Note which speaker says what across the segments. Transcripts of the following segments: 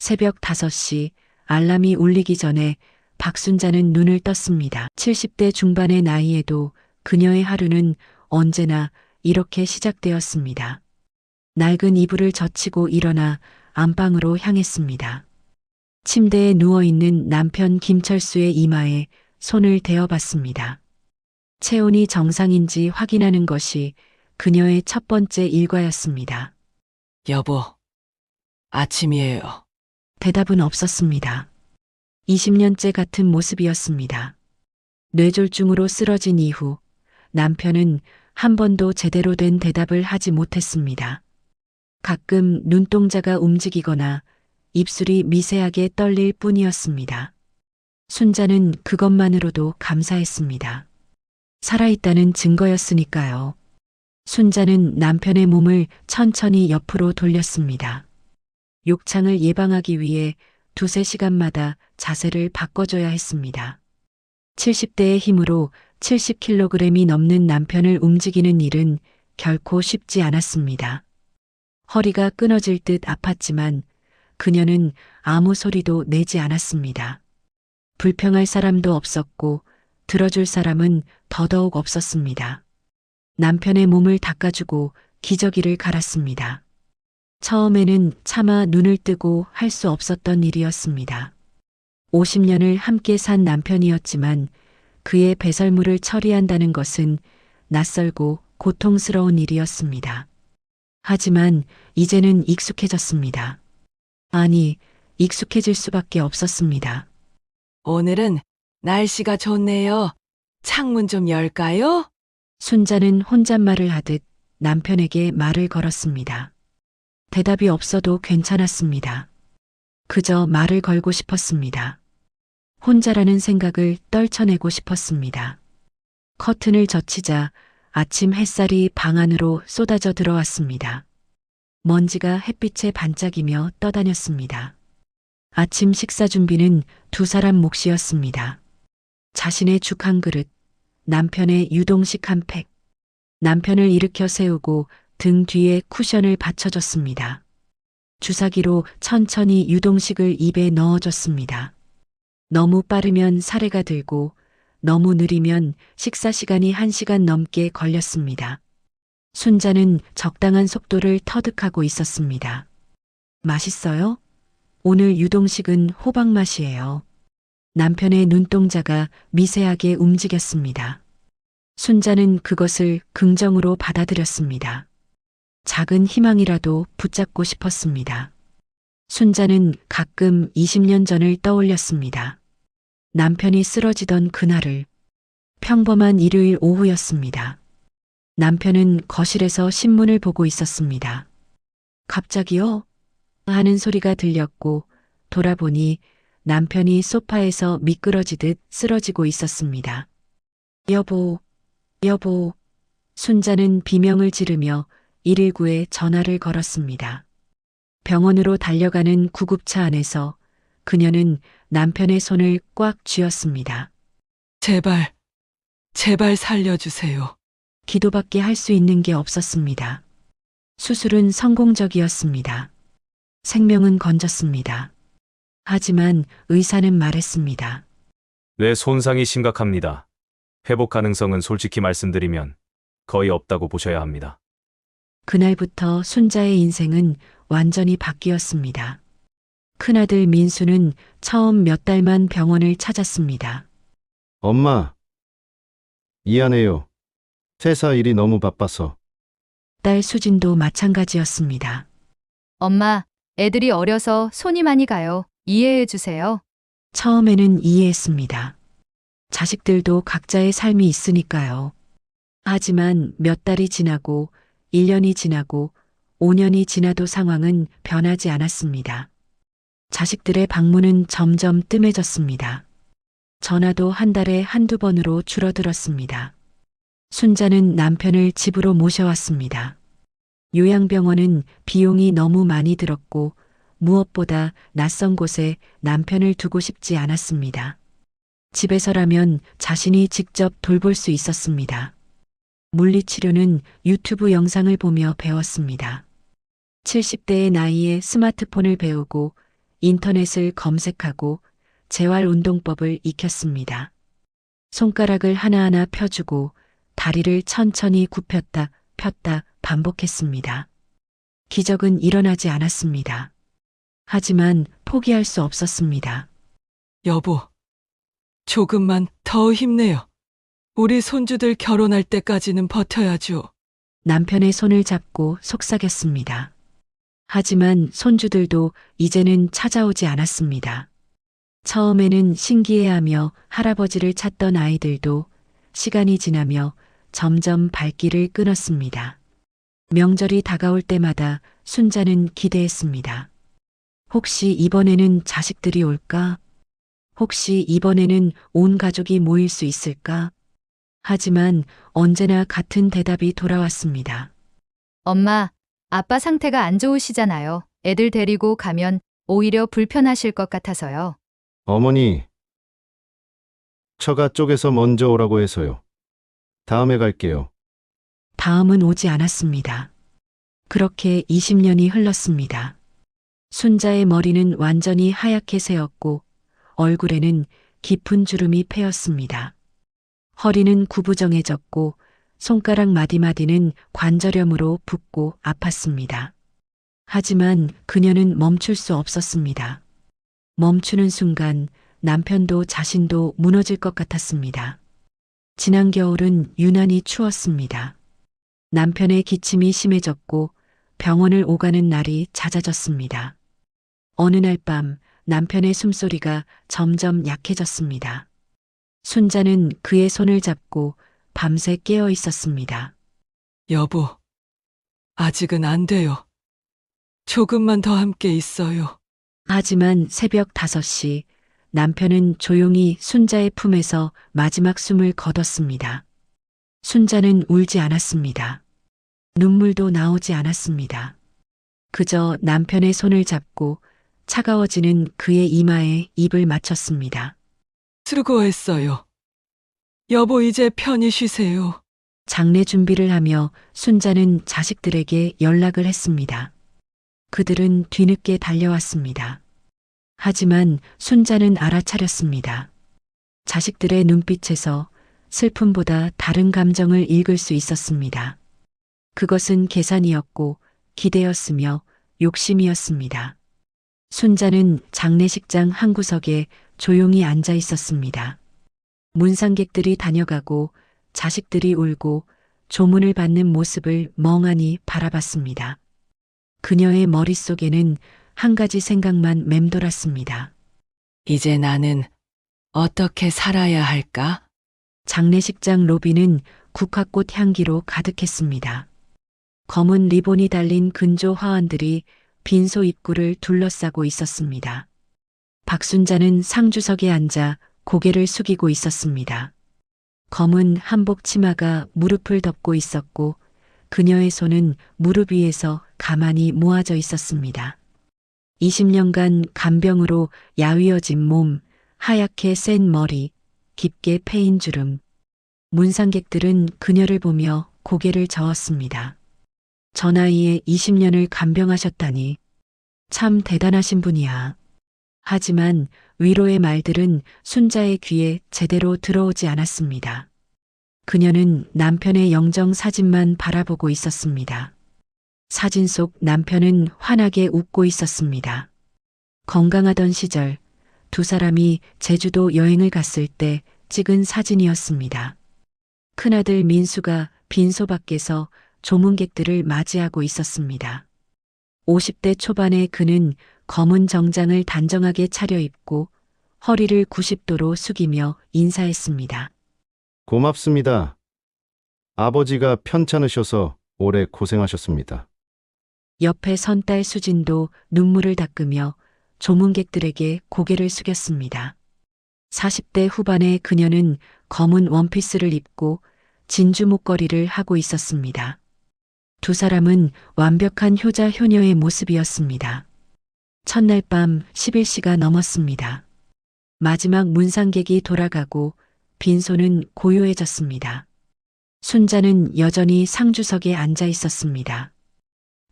Speaker 1: 새벽 5시 알람이 울리기 전에 박순자는 눈을 떴습니다. 70대 중반의 나이에도 그녀의 하루는 언제나 이렇게 시작되었습니다. 낡은 이불을 젖히고 일어나 안방으로 향했습니다. 침대에 누워있는 남편 김철수의 이마에 손을 대어봤습니다. 체온이 정상인지 확인하는 것이 그녀의 첫 번째 일과였습니다.
Speaker 2: 여보, 아침이에요.
Speaker 1: 대답은 없었습니다. 20년째 같은 모습이었습니다. 뇌졸중으로 쓰러진 이후 남편은 한 번도 제대로 된 대답을 하지 못했습니다. 가끔 눈동자가 움직이거나 입술이 미세하게 떨릴 뿐이었습니다. 순자는 그것만으로도 감사했습니다. 살아있다는 증거였으니까요. 순자는 남편의 몸을 천천히 옆으로 돌렸습니다. 욕창을 예방하기 위해 2~3시간마다 자세를 바꿔줘야 했습니다. 70대의 힘으로 70kg이 넘는 남편을 움직이는 일은 결코 쉽지 않았습니다. 허리가 끊어질 듯 아팠지만 그녀는 아무 소리도 내지 않았습니다. 불평할 사람도 없었고 들어줄 사람은 더더욱 없었습니다. 남편의 몸을 닦아주고 기저귀를 갈았습니다. 처음에는 차마 눈을 뜨고 할 수 없었던 일이었습니다. 50년을 함께 산 남편이었지만 그의 배설물을 처리한다는 것은 낯설고 고통스러운 일이었습니다. 하지만 이제는 익숙해졌습니다. 아니, 익숙해질 수밖에 없었습니다.
Speaker 2: 오늘은 날씨가 좋네요. 창문 좀 열까요?
Speaker 1: 순자는 혼잣말을 하듯 남편에게 말을 걸었습니다. 대답이 없어도 괜찮았습니다. 그저 말을 걸고 싶었습니다. 혼자라는 생각을 떨쳐내고 싶었습니다. 커튼을 젖히자 아침 햇살이 방 안으로 쏟아져 들어왔습니다. 먼지가 햇빛에 반짝이며 떠다녔습니다. 아침 식사 준비는 두 사람 몫이었습니다. 자신의 죽 한 그릇, 남편의 유동식 한 팩. 남편을 일으켜 세우고 등 뒤에 쿠션을 받쳐줬습니다. 주사기로 천천히 유동식을 입에 넣어줬습니다. 너무 빠르면 사례가 들고 너무 느리면 식사 시간이 1시간 넘게 걸렸습니다. 순자는 적당한 속도를 터득하고 있었습니다. 맛있어요? 오늘 유동식은 호박 맛이에요. 남편의 눈동자가 미세하게 움직였습니다. 순자는 그것을 긍정으로 받아들였습니다. 작은 희망이라도 붙잡고 싶었습니다. 순자는 가끔 20년 전을 떠올렸습니다. 남편이 쓰러지던 그날을. 평범한 일요일 오후였습니다. 남편은 거실에서 신문을 보고 있었습니다. 갑자기요? 하는 소리가 들렸고 돌아보니 남편이 소파에서 미끄러지듯 쓰러지고 있었습니다. 여보, 여보. 순자는 비명을 지르며 119에 전화를 걸었습니다. 병원으로 달려가는 구급차 안에서 그녀는 남편의 손을 꽉 쥐었습니다.
Speaker 2: 제발, 제발 살려주세요.
Speaker 1: 기도밖에 할 수 있는 게 없었습니다. 수술은 성공적이었습니다. 생명은 건졌습니다. 하지만 의사는 말했습니다.
Speaker 3: 뇌 손상이 심각합니다. 회복 가능성은 솔직히 말씀드리면 거의 없다고 보셔야 합니다.
Speaker 1: 그날부터 순자의 인생은 완전히 바뀌었습니다. 큰아들 민수는 처음 몇 달만 병원을 찾았습니다.
Speaker 4: 엄마, 미안해요. 회사 일이 너무 바빠서.
Speaker 1: 딸 수진도 마찬가지였습니다.
Speaker 5: 엄마, 애들이 어려서 손이 많이 가요. 이해해 주세요.
Speaker 1: 처음에는 이해했습니다. 자식들도 각자의 삶이 있으니까요. 하지만 몇 달이 지나고 1년이 지나고 5년이 지나도 상황은 변하지 않았습니다. 자식들의 방문은 점점 뜸해졌습니다. 전화도 한 달에 한두 번으로 줄어들었습니다. 순자는 남편을 집으로 모셔왔습니다. 요양병원은 비용이 너무 많이 들었고 무엇보다 낯선 곳에 남편을 두고 싶지 않았습니다. 집에서라면 자신이 직접 돌볼 수 있었습니다. 물리치료는 유튜브 영상을 보며 배웠습니다. 70대의 나이에 스마트폰을 배우고 인터넷을 검색하고 재활운동법을 익혔습니다. 손가락을 하나하나 펴주고 다리를 천천히 굽혔다 폈다 반복했습니다. 기적은 일어나지 않았습니다. 하지만 포기할 수 없었습니다.
Speaker 2: 여보, 조금만 더 힘내요. 우리 손주들 결혼할 때까지는 버텨야죠.
Speaker 1: 남편의 손을 잡고 속삭였습니다. 하지만 손주들도 이제는 찾아오지 않았습니다. 처음에는 신기해하며 할아버지를 찾던 아이들도 시간이 지나며 점점 발길을 끊었습니다. 명절이 다가올 때마다 순자는 기대했습니다. 혹시 이번에는 자식들이 올까? 혹시 이번에는 온 가족이 모일 수 있을까? 하지만 언제나 같은 대답이 돌아왔습니다.
Speaker 5: 엄마, 아빠 상태가 안 좋으시잖아요. 애들 데리고 가면 오히려 불편하실 것 같아서요.
Speaker 4: 어머니, 처가 쪽에서 먼저 오라고 해서요. 다음에 갈게요.
Speaker 1: 다음은 오지 않았습니다. 그렇게 20년이 흘렀습니다. 순자의 머리는 완전히 하얗게 새었고 얼굴에는 깊은 주름이 패였습니다. 허리는 구부정해졌고 손가락 마디마디는 관절염으로 붓고 아팠습니다. 하지만 그녀는 멈출 수 없었습니다. 멈추는 순간 남편도 자신도 무너질 것 같았습니다. 지난 겨울은 유난히 추웠습니다. 남편의 기침이 심해졌고 병원을 오가는 날이 잦아졌습니다. 어느 날 밤 남편의 숨소리가 점점 약해졌습니다. 순자는 그의 손을 잡고 밤새 깨어 있었습니다.
Speaker 2: 여보, 아직은 안 돼요. 조금만 더 함께 있어요.
Speaker 1: 하지만 새벽 5시 남편은 조용히 순자의 품에서 마지막 숨을 거뒀습니다. 순자는 울지 않았습니다. 눈물도 나오지 않았습니다. 그저 남편의 손을 잡고 차가워지는 그의 이마에 입을 맞췄습니다.
Speaker 2: 수고했어요. 여보, 이제 편히 쉬세요.
Speaker 1: 장례 준비를 하며 순자는 자식들에게 연락을 했습니다. 그들은 뒤늦게 달려왔습니다. 하지만 순자는 알아차렸습니다. 자식들의 눈빛에서 슬픔보다 다른 감정을 읽을 수 있었습니다. 그것은 계산이었고 기대였으며 욕심이었습니다. 순자는 장례식장 한 구석에 조용히 앉아 있었습니다. 문상객들이 다녀가고 자식들이 울고 조문을 받는 모습을 멍하니 바라봤습니다. 그녀의 머릿속에는 한 가지 생각만 맴돌았습니다.
Speaker 2: 이제 나는 어떻게 살아야 할까?
Speaker 1: 장례식장 로비는 국화꽃 향기로 가득했습니다. 검은 리본이 달린 근조 화환들이 빈소 입구를 둘러싸고 있었습니다. 박순자는 상주석에 앉아 고개를 숙이고 있었습니다. 검은 한복 치마가 무릎을 덮고 있었고 그녀의 손은 무릎 위에서 가만히 모아져 있었습니다. 20년간 간병으로 야위어진 몸, 하얗게 센 머리, 깊게 패인 주름. 문상객들은 그녀를 보며 고개를 저었습니다. 저 나이에 20년을 간병하셨다니 참 대단하신 분이야. 하지만 위로의 말들은 순자의 귀에 제대로 들어오지 않았습니다. 그녀는 남편의 영정 사진만 바라보고 있었습니다. 사진 속 남편은 환하게 웃고 있었습니다. 건강하던 시절 두 사람이 제주도 여행을 갔을 때 찍은 사진이었습니다. 큰아들 민수가 빈소 밖에서 조문객들을 맞이하고 있었습니다. 50대 초반의 그는 검은 정장을 단정하게 차려입고 허리를 90도로 숙이며 인사했습니다.
Speaker 4: 고맙습니다. 아버지가 편찮으셔서 오래 고생하셨습니다.
Speaker 1: 옆에 선 딸 수진도 눈물을 닦으며 조문객들에게 고개를 숙였습니다. 40대 후반의 그녀는 검은 원피스를 입고 진주 목걸이를 하고 있었습니다. 두 사람은 완벽한 효자 효녀의 모습이었습니다. 첫날 밤 11시가 넘었습니다. 마지막 문상객이 돌아가고 빈소는 고요해졌습니다. 순자는 여전히 상주석에 앉아 있었습니다.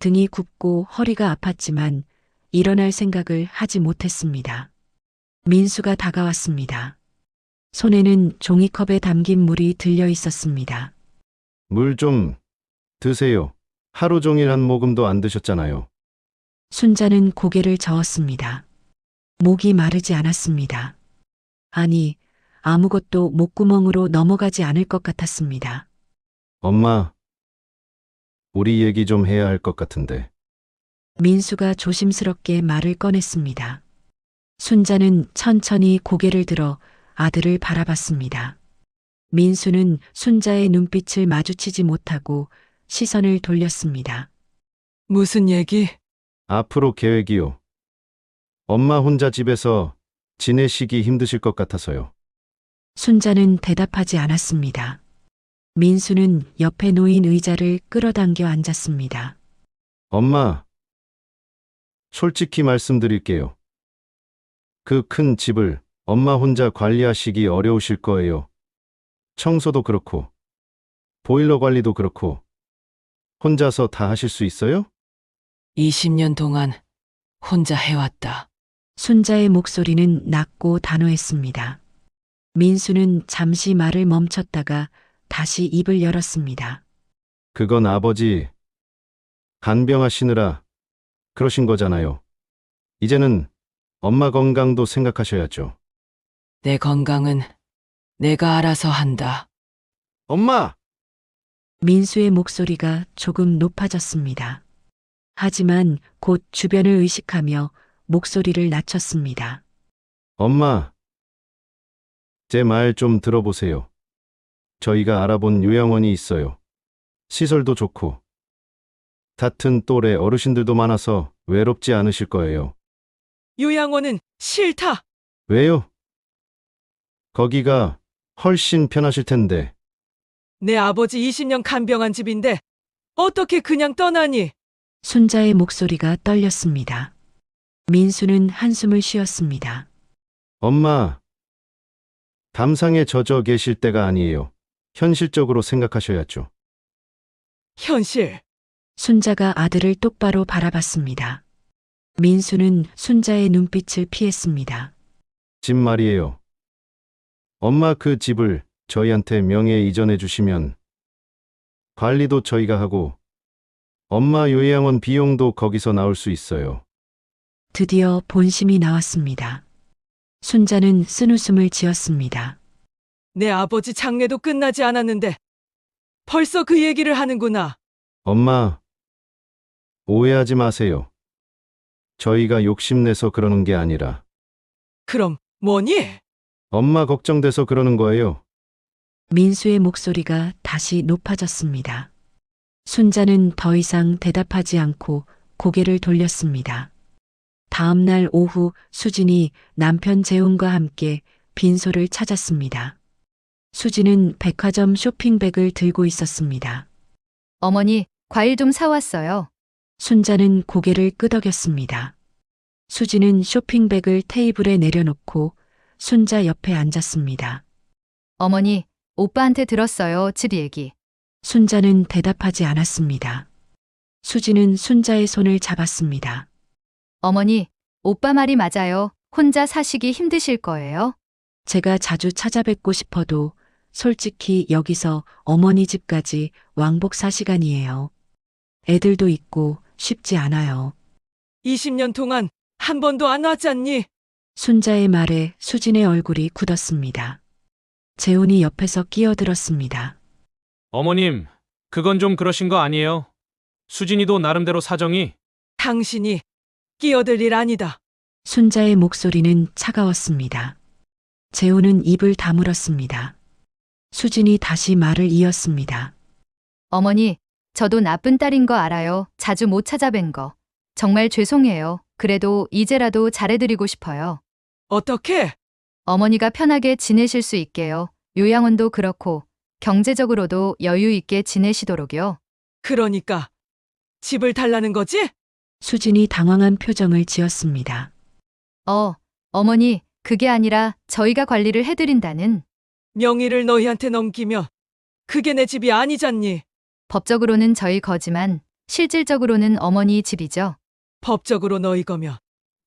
Speaker 1: 등이 굽고 허리가 아팠지만 일어날 생각을 하지 못했습니다. 민수가 다가왔습니다. 손에는 종이컵에 담긴 물이 들려 있었습니다.
Speaker 4: 물 좀 드세요. 하루 종일 한 모금도 안 드셨잖아요.
Speaker 1: 순자는 고개를 저었습니다. 목이 마르지 않았습니다. 아니, 아무것도 목구멍으로 넘어가지 않을 것 같았습니다.
Speaker 4: 엄마, 우리 얘기 좀 해야 할 것 같은데.
Speaker 1: 민수가 조심스럽게 말을 꺼냈습니다. 순자는 천천히 고개를 들어 아들을 바라봤습니다. 민수는 순자의 눈빛을 마주치지 못하고 시선을 돌렸습니다.
Speaker 2: 무슨 얘기?
Speaker 4: 앞으로 계획이요. 엄마 혼자 집에서 지내시기 힘드실 것 같아서요.
Speaker 1: 순자는 대답하지 않았습니다. 민수는 옆에 놓인 의자를 끌어당겨 앉았습니다.
Speaker 4: 엄마, 솔직히 말씀드릴게요. 그 큰 집을 엄마 혼자 관리하시기 어려우실 거예요. 청소도 그렇고, 보일러 관리도 그렇고, 혼자서 다 하실 수 있어요?
Speaker 2: 20년 동안 혼자 해왔다.
Speaker 1: 순자의 목소리는 낮고 단호했습니다. 민수는 잠시 말을 멈췄다가 다시 입을 열었습니다.
Speaker 4: 그건 아버지 간병하시느라 그러신 거잖아요. 이제는 엄마 건강도 생각하셔야죠.
Speaker 2: 내 건강은 내가 알아서 한다.
Speaker 4: 엄마!
Speaker 1: 민수의 목소리가 조금 높아졌습니다. 하지만 곧 주변을 의식하며 목소리를 낮췄습니다.
Speaker 4: 엄마! 제 말 좀 들어보세요. 저희가 알아본 요양원이 있어요. 시설도 좋고, 같은 또래 어르신들도 많아서 외롭지 않으실 거예요.
Speaker 2: 요양원은 싫다.
Speaker 4: 왜요? 거기가 훨씬 편하실 텐데.
Speaker 2: 내 아버지 20년 간병한 집인데 어떻게 그냥 떠나니?
Speaker 1: 순자의 목소리가 떨렸습니다. 민수는 한숨을 쉬었습니다.
Speaker 4: 엄마, 담상에 젖어 계실 때가 아니에요. 현실적으로 생각하셔야죠.
Speaker 2: 현실.
Speaker 1: 순자가 아들을 똑바로 바라봤습니다. 민수는 순자의 눈빛을 피했습니다.
Speaker 4: 집 말이에요. 엄마 그 집을 저희한테 명예 이전해 주시면 관리도 저희가 하고 엄마 요양원 비용도 거기서 나올 수 있어요.
Speaker 1: 드디어 본심이 나왔습니다. 순자는 쓴웃음을 지었습니다.
Speaker 2: 내 아버지 장례도 끝나지 않았는데 벌써 그 얘기를 하는구나.
Speaker 4: 엄마, 오해하지 마세요. 저희가 욕심내서 그러는 게 아니라
Speaker 2: 그럼 뭐니?
Speaker 4: 엄마 걱정돼서 그러는 거예요.
Speaker 1: 민수의 목소리가 다시 높아졌습니다. 순자는 더 이상 대답하지 않고 고개를 돌렸습니다. 다음 날 오후 수진이 남편 재훈과 함께 빈소를 찾았습니다. 수진은 백화점 쇼핑백을 들고 있었습니다.
Speaker 5: 어머니, 과일 좀 사왔어요.
Speaker 1: 순자는 고개를 끄덕였습니다. 수진은 쇼핑백을 테이블에 내려놓고 순자 옆에 앉았습니다.
Speaker 5: 어머니, 오빠한테 들었어요, 집 얘기.
Speaker 1: 순자는 대답하지 않았습니다. 수진은 순자의 손을 잡았습니다.
Speaker 5: 어머니, 오빠 말이 맞아요. 혼자 사시기 힘드실 거예요.
Speaker 1: 제가 자주 찾아뵙고 싶어도 솔직히 여기서 어머니 집까지 왕복 4시간이에요. 애들도 있고 쉽지 않아요.
Speaker 2: 20년 동안 한 번도 안 왔잖니?
Speaker 1: 순자의 말에 수진의 얼굴이 굳었습니다. 재훈이 옆에서 끼어들었습니다.
Speaker 3: 어머님, 그건 좀 그러신 거 아니에요? 수진이도 나름대로 사정이.
Speaker 2: 당신이 끼어들 일 아니다.
Speaker 1: 순자의 목소리는 차가웠습니다. 재훈은 입을 다물었습니다. 수진이 다시 말을 이었습니다.
Speaker 5: 어머니, 저도 나쁜 딸인 거 알아요. 자주 못 찾아뵌 거. 정말 죄송해요. 그래도 이제라도 잘해드리고 싶어요.
Speaker 2: 어떻게?
Speaker 5: 어머니가 편하게 지내실 수 있게요. 요양원도 그렇고 경제적으로도 여유 있게 지내시도록요.
Speaker 2: 그러니까 집을 달라는 거지?
Speaker 1: 수진이 당황한 표정을 지었습니다.
Speaker 5: 어머니, 그게 아니라 저희가 관리를 해드린다는.
Speaker 2: 명의를 너희한테 넘기면 그게 내 집이 아니잖니.
Speaker 5: 법적으로는 저희 거지만 실질적으로는 어머니 집이죠.
Speaker 2: 법적으로 너희 거면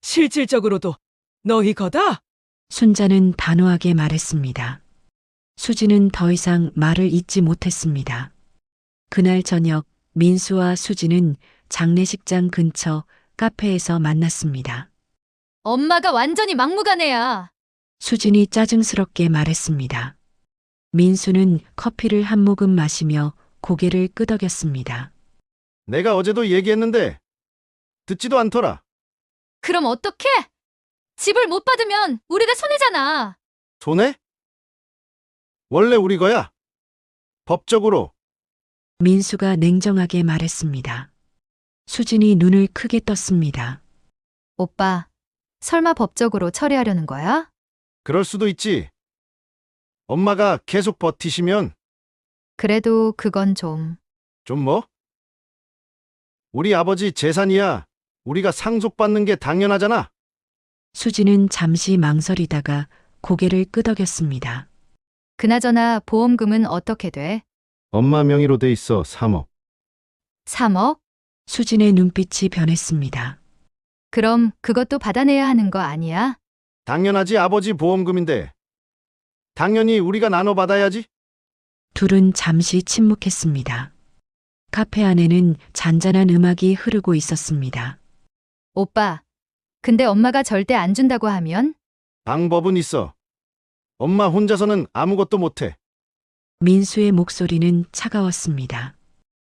Speaker 2: 실질적으로도 너희 거다?
Speaker 1: 순자는 단호하게 말했습니다. 수지는 더 이상 말을 잇지 못했습니다. 그날 저녁 민수와 수지는 장례식장 근처 카페에서 만났습니다.
Speaker 5: 엄마가 완전히 막무가내야.
Speaker 1: 수진이 짜증스럽게 말했습니다. 민수는 커피를 한 모금 마시며 고개를 끄덕였습니다.
Speaker 4: 내가 어제도 얘기했는데 듣지도 않더라.
Speaker 5: 그럼 어떡해? 집을 못 받으면 우리가 손해잖아.
Speaker 4: 손해? 원래 우리 거야. 법적으로.
Speaker 1: 민수가 냉정하게 말했습니다. 수진이 눈을 크게 떴습니다.
Speaker 5: 오빠, 설마 법적으로 처리하려는 거야?
Speaker 4: 그럴 수도 있지. 엄마가 계속 버티시면.
Speaker 5: 그래도 그건 좀.
Speaker 4: 좀 뭐? 우리 아버지 재산이야. 우리가 상속받는 게 당연하잖아.
Speaker 1: 수진은 잠시 망설이다가 고개를 끄덕였습니다.
Speaker 5: 그나저나 보험금은 어떻게 돼?
Speaker 4: 엄마 명의로 돼 있어. 3억.
Speaker 5: 3억?
Speaker 1: 수진의 눈빛이 변했습니다.
Speaker 5: 그럼 그것도 받아내야 하는 거 아니야?
Speaker 4: 당연하지. 아버지 보험금인데. 당연히 우리가 나눠 받아야지.
Speaker 1: 둘은 잠시 침묵했습니다. 카페 안에는 잔잔한 음악이 흐르고 있었습니다.
Speaker 5: 오빠, 근데 엄마가 절대 안 준다고 하면?
Speaker 4: 방법은 있어. 엄마 혼자서는 아무것도 못해.
Speaker 1: 민수의 목소리는 차가웠습니다.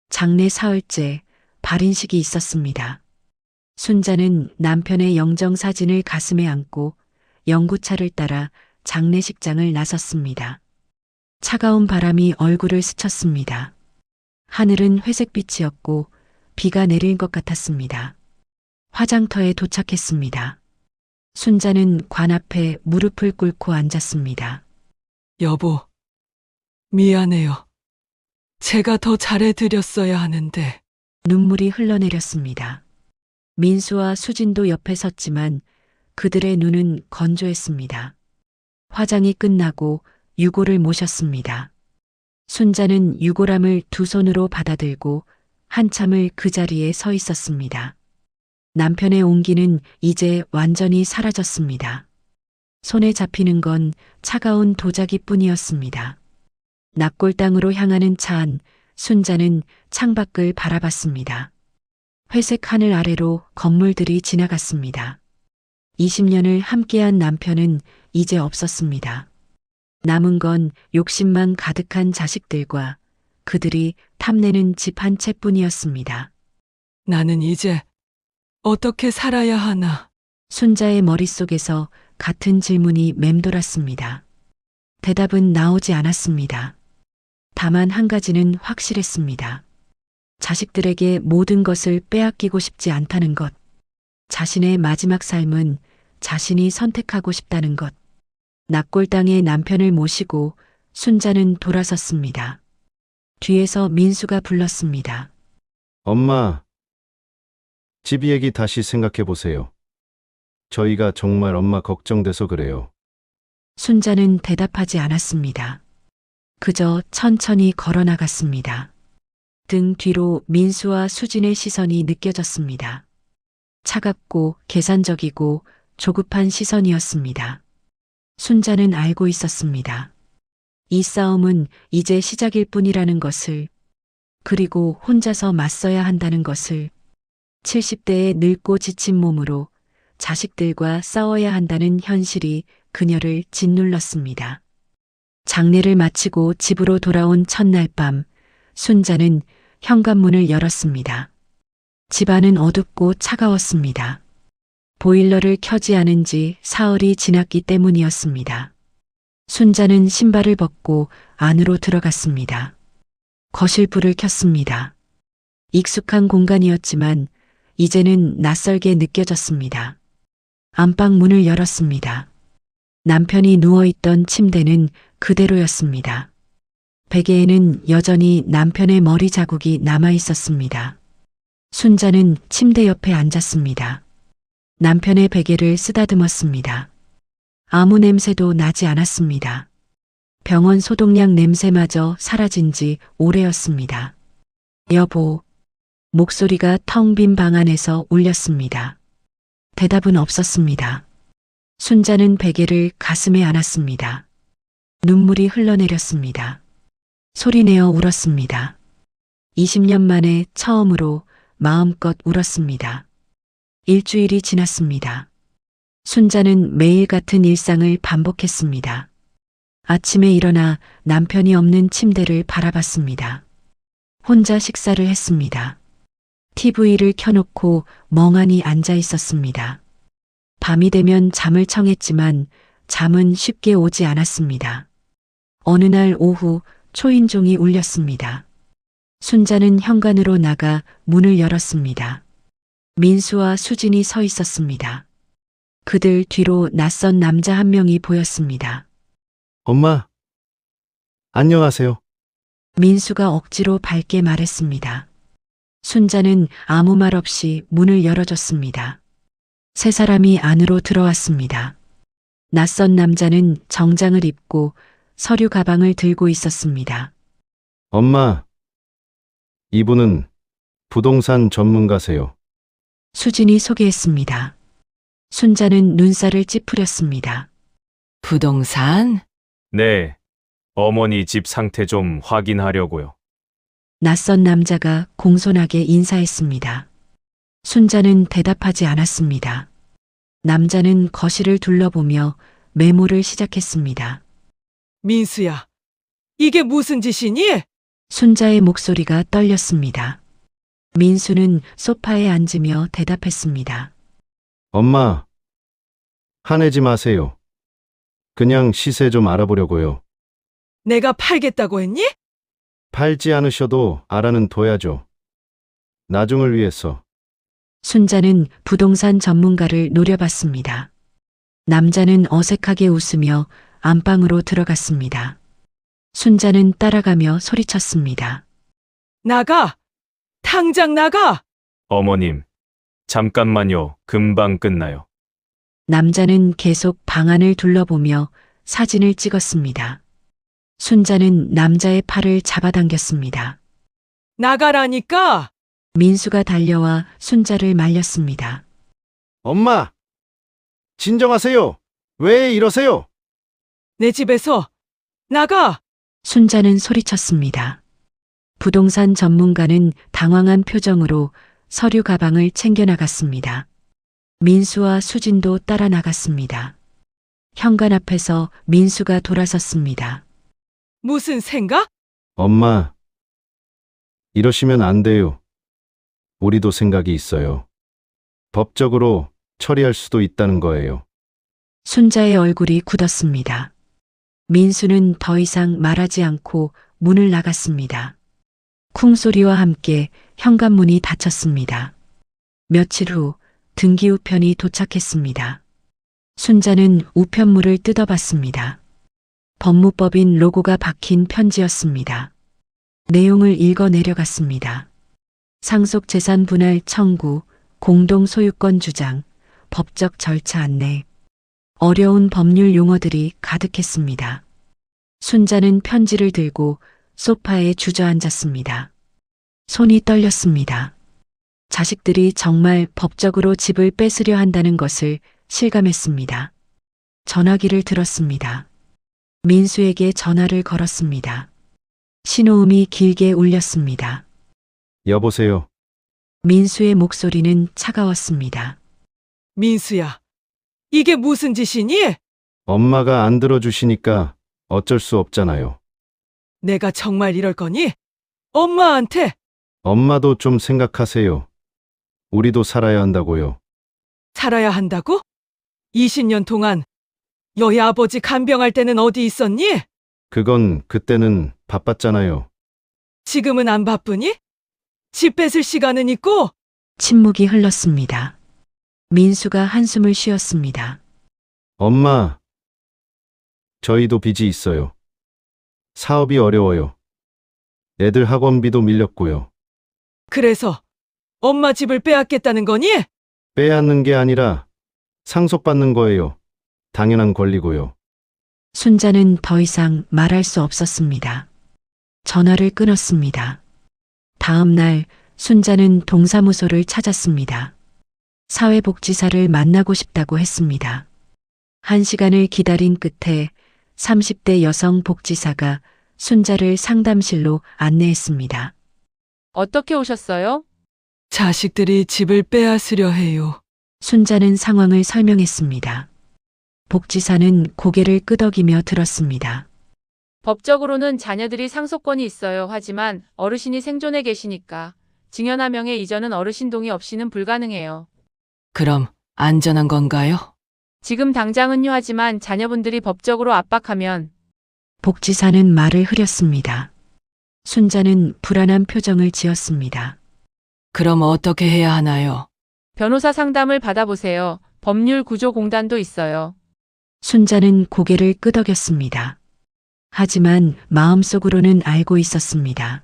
Speaker 1: 장례 사흘째 발인식이 있었습니다. 순자는 남편의 영정사진을 가슴에 안고 영구차를 따라 장례식장을 나섰습니다. 차가운 바람이 얼굴을 스쳤습니다. 하늘은 회색빛이었고 비가 내릴 것 같았습니다. 화장터에 도착했습니다. 순자는 관 앞에 무릎을 꿇고 앉았습니다.
Speaker 2: 여보, 미안해요. 제가 더 잘해드렸어야 하는데.
Speaker 1: 눈물이 흘러내렸습니다. 민수와 수진도 옆에 섰지만 그들의 눈은 건조했습니다. 화장이 끝나고 유골을 모셨습니다. 순자는 유골함을 두 손으로 받아들고 한참을 그 자리에 서 있었습니다. 남편의 온기는 이제 완전히 사라졌습니다. 손에 잡히는 건 차가운 도자기뿐이었습니다. 납골당으로 향하는 차 안, 순자는 창밖을 바라봤습니다. 회색 하늘 아래로 건물들이 지나갔습니다. 20년을 함께한 남편은 이제 없었습니다. 남은 건 욕심만 가득한 자식들과 그들이 탐내는 집 한 채뿐이었습니다.
Speaker 2: 나는 이제 어떻게 살아야 하나?
Speaker 1: 순자의 머릿속에서 같은 질문이 맴돌았습니다. 대답은 나오지 않았습니다. 다만 한 가지는 확실했습니다. 자식들에게 모든 것을 빼앗기고 싶지 않다는 것. 자신의 마지막 삶은 자신이 선택하고 싶다는 것. 납골당의 남편을 모시고 순자는 돌아섰습니다. 뒤에서 민수가 불렀습니다.
Speaker 4: 엄마, 집 얘기 다시 생각해 보세요. 저희가 정말 엄마 걱정돼서 그래요.
Speaker 1: 순자는 대답하지 않았습니다. 그저 천천히 걸어나갔습니다. 등 뒤로 민수와 수진의 시선이 느껴졌습니다. 차갑고 계산적이고 조급한 시선이었습니다. 순자는 알고 있었습니다. 이 싸움은 이제 시작일 뿐이라는 것을, 그리고 혼자서 맞서야 한다는 것을, 70대의 늙고 지친 몸으로 자식들과 싸워야 한다는 현실이 그녀를 짓눌렀습니다. 장례를 마치고 집으로 돌아온 첫날 밤, 순자는 현관문을 열었습니다. 집안은 어둡고 차가웠습니다. 보일러를 켜지 않은 지 사흘이 지났기 때문이었습니다. 순자는 신발을 벗고 안으로 들어갔습니다. 거실 불을 켰습니다. 익숙한 공간이었지만 이제는 낯설게 느껴졌습니다. 안방 문을 열었습니다. 남편이 누워있던 침대는 그대로였습니다. 베개에는 여전히 남편의 머리 자국이 남아 있었습니다. 순자는 침대 옆에 앉았습니다. 남편의 베개를 쓰다듬었습니다. 아무 냄새도 나지 않았습니다. 병원 소독약 냄새마저 사라진 지 오래였습니다. 여보, 목소리가 텅 빈 방 안에서 울렸습니다. 대답은 없었습니다. 순자는 베개를 가슴에 안았습니다. 눈물이 흘러내렸습니다. 소리내어 울었습니다. 20년 만에 처음으로 마음껏 울었습니다. 일주일이 지났습니다. 순자는 매일 같은 일상을 반복했습니다. 아침에 일어나 남편이 없는 침대를 바라봤습니다. 혼자 식사를 했습니다. TV를 켜놓고 멍하니 앉아 있었습니다. 밤이 되면 잠을 청했지만 잠은 쉽게 오지 않았습니다. 어느 날 오후 초인종이 울렸습니다. 순자는 현관으로 나가 문을 열었습니다. 민수와 수진이 서 있었습니다. 그들 뒤로 낯선 남자 한 명이 보였습니다.
Speaker 4: 엄마, 안녕하세요.
Speaker 1: 민수가 억지로 밝게 말했습니다. 순자는 아무 말 없이 문을 열어줬습니다. 세 사람이 안으로 들어왔습니다. 낯선 남자는 정장을 입고 서류 가방을 들고 있었습니다.
Speaker 4: 엄마, 이분은 부동산 전문가세요.
Speaker 1: 수진이 소개했습니다. 순자는 눈살을 찌푸렸습니다.
Speaker 2: 부동산?
Speaker 3: 네. 어머니 집 상태 좀 확인하려고요.
Speaker 1: 낯선 남자가 공손하게 인사했습니다. 순자는 대답하지 않았습니다. 남자는 거실을 둘러보며 메모를 시작했습니다.
Speaker 2: 민수야, 이게 무슨 짓이니?
Speaker 1: 순자의 목소리가 떨렸습니다. 민수는 소파에 앉으며 대답했습니다.
Speaker 4: 엄마, 화내지 마세요. 그냥 시세 좀 알아보려고요.
Speaker 2: 내가 팔겠다고 했니?
Speaker 4: 팔지 않으셔도 알아는 둬야죠. 나중을 위해서.
Speaker 1: 순자는 부동산 전문가를 노려봤습니다. 남자는 어색하게 웃으며 안방으로 들어갔습니다. 순자는 따라가며 소리쳤습니다.
Speaker 2: 나가! 당장 나가!
Speaker 3: 어머님, 잠깐만요. 금방 끝나요.
Speaker 1: 남자는 계속 방 안을 둘러보며 사진을 찍었습니다. 순자는 남자의 팔을 잡아당겼습니다.
Speaker 2: 나가라니까!
Speaker 1: 민수가 달려와 순자를 말렸습니다.
Speaker 4: 엄마, 진정하세요. 왜 이러세요?
Speaker 2: 내 집에서 나가!
Speaker 1: 순자는 소리쳤습니다. 부동산 전문가는 당황한 표정으로 서류 가방을 챙겨나갔습니다. 민수와 수진도 따라 나갔습니다. 현관 앞에서 민수가 돌아섰습니다.
Speaker 2: 무슨 생각?
Speaker 4: 엄마, 이러시면 안 돼요. 우리도 생각이 있어요. 법적으로 처리할 수도 있다는 거예요.
Speaker 1: 순자의 얼굴이 굳었습니다. 민수는 더 이상 말하지 않고 문을 나갔습니다. 쿵소리와 함께 현관문이 닫혔습니다. 며칠 후 등기 우편이 도착했습니다. 순자는 우편물을 뜯어봤습니다. 법무법인 로고가 박힌 편지였습니다. 내용을 읽어 내려갔습니다. 상속재산 분할 청구, 공동소유권 주장, 법적 절차 안내. 어려운 법률 용어들이 가득했습니다. 순자는 편지를 들고 소파에 주저앉았습니다. 손이 떨렸습니다. 자식들이 정말 법적으로 집을 뺏으려 한다는 것을 실감했습니다. 전화기를 들었습니다. 민수에게 전화를 걸었습니다. 신호음이 길게 울렸습니다.
Speaker 4: 여보세요.
Speaker 1: 민수의 목소리는 차가웠습니다.
Speaker 2: 민수야, 이게 무슨 짓이니?
Speaker 4: 엄마가 안 들어주시니까 어쩔 수 없잖아요.
Speaker 2: 내가 정말 이럴 거니? 엄마한테!
Speaker 4: 엄마도 좀 생각하세요. 우리도 살아야 한다고요.
Speaker 2: 살아야 한다고? 20년 동안 너희 아버지 간병할 때는 어디 있었니?
Speaker 4: 그건 그때는 바빴잖아요.
Speaker 2: 지금은 안 바쁘니? 집 뺏을 시간은 있고?
Speaker 1: 침묵이 흘렀습니다. 민수가 한숨을 쉬었습니다.
Speaker 4: 엄마, 저희도 빚이 있어요. 사업이 어려워요. 애들 학원비도 밀렸고요.
Speaker 2: 그래서 엄마 집을 빼앗겠다는 거니?
Speaker 4: 빼앗는 게 아니라 상속받는 거예요. 당연한 권리고요.
Speaker 1: 순자는 더 이상 말할 수 없었습니다. 전화를 끊었습니다. 다음 날 순자는 동사무소를 찾았습니다. 사회복지사를 만나고 싶다고 했습니다. 1시간을 기다린 끝에 30대 여성 복지사가 순자를 상담실로 안내했습니다.
Speaker 6: 어떻게 오셨어요?
Speaker 2: 자식들이 집을 빼앗으려 해요.
Speaker 1: 순자는 상황을 설명했습니다. 복지사는 고개를 끄덕이며 들었습니다.
Speaker 6: 법적으로는 자녀들이 상속권이 있어요. 하지만 어르신이 생존해 계시니까 증여 남용의 이전은 어르신 동의 없이는 불가능해요.
Speaker 2: 그럼 안전한 건가요?
Speaker 6: 지금 당장은요. 하지만 자녀분들이 법적으로 압박하면
Speaker 1: 복지사는 말을 흐렸습니다. 순자는 불안한 표정을 지었습니다.
Speaker 2: 그럼 어떻게 해야 하나요?
Speaker 6: 변호사 상담을 받아보세요. 법률구조공단도 있어요.
Speaker 1: 순자는 고개를 끄덕였습니다. 하지만 마음속으로는 알고 있었습니다.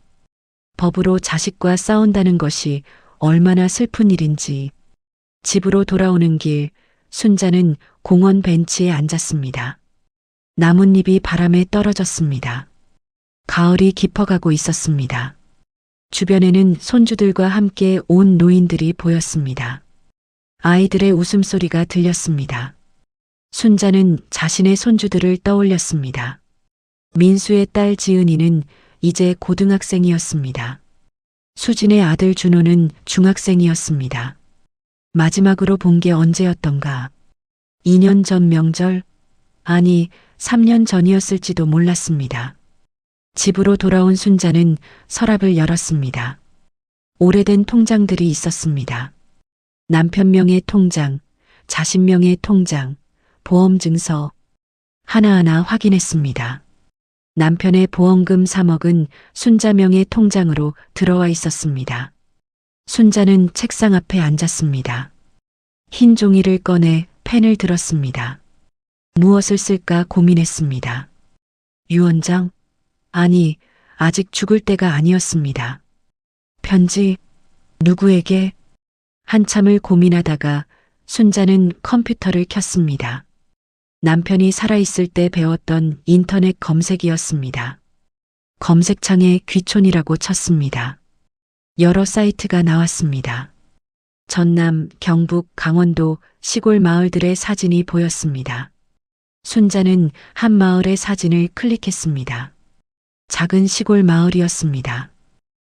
Speaker 1: 법으로 자식과 싸운다는 것이 얼마나 슬픈 일인지. 집으로 돌아오는 길, 순자는 공원 벤치에 앉았습니다. 나뭇잎이 바람에 떨어졌습니다. 가을이 깊어가고 있었습니다. 주변에는 손주들과 함께 온 노인들이 보였습니다. 아이들의 웃음소리가 들렸습니다. 순자는 자신의 손주들을 떠올렸습니다. 민수의 딸 지은이는 이제 고등학생이었습니다. 수진의 아들 준호는 중학생이었습니다. 마지막으로 본 게 언제였던가? 2년 전 명절? 아니, 3년 전이었을지도 몰랐습니다. 집으로 돌아온 순자는 서랍을 열었습니다. 오래된 통장들이 있었습니다. 남편 명의 통장, 자신 명의 통장, 보험증서 하나하나 확인했습니다. 남편의 보험금 3억은 순자 명의 통장으로 들어와 있었습니다. 순자는 책상 앞에 앉았습니다. 흰 종이를 꺼내 펜을 들었습니다. 무엇을 쓸까 고민했습니다. 유언장? 아니, 아직 죽을 때가 아니었습니다. 편지? 누구에게? 한참을 고민하다가 순자는 컴퓨터를 켰습니다. 남편이 살아있을 때 배웠던 인터넷 검색이었습니다. 검색창에 귀촌이라고 쳤습니다. 여러 사이트가 나왔습니다. 전남, 경북, 강원도 시골 마을들의 사진이 보였습니다. 순자는 한 마을의 사진을 클릭했습니다. 작은 시골 마을이었습니다.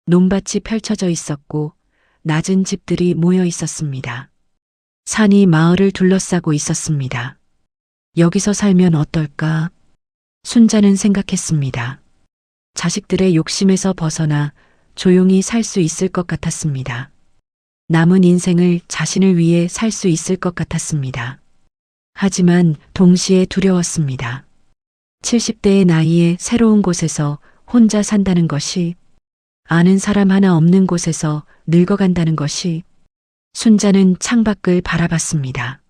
Speaker 1: 논밭이 펼쳐져 있었고 낮은 집들이 모여 있었습니다. 산이 마을을 둘러싸고 있었습니다. 여기서 살면 어떨까? 순자는 생각했습니다. 자식들의 욕심에서 벗어나 조용히 살 수 있을 것 같았습니다. 남은 인생을 자신을 위해 살 수 있을 것 같았습니다. 하지만 동시에 두려웠습니다. 70대의 나이에 새로운 곳에서 혼자 산다는 것이, 아는 사람 하나 없는 곳에서 늙어간다는 것이. 순자는 창밖을 바라봤습니다.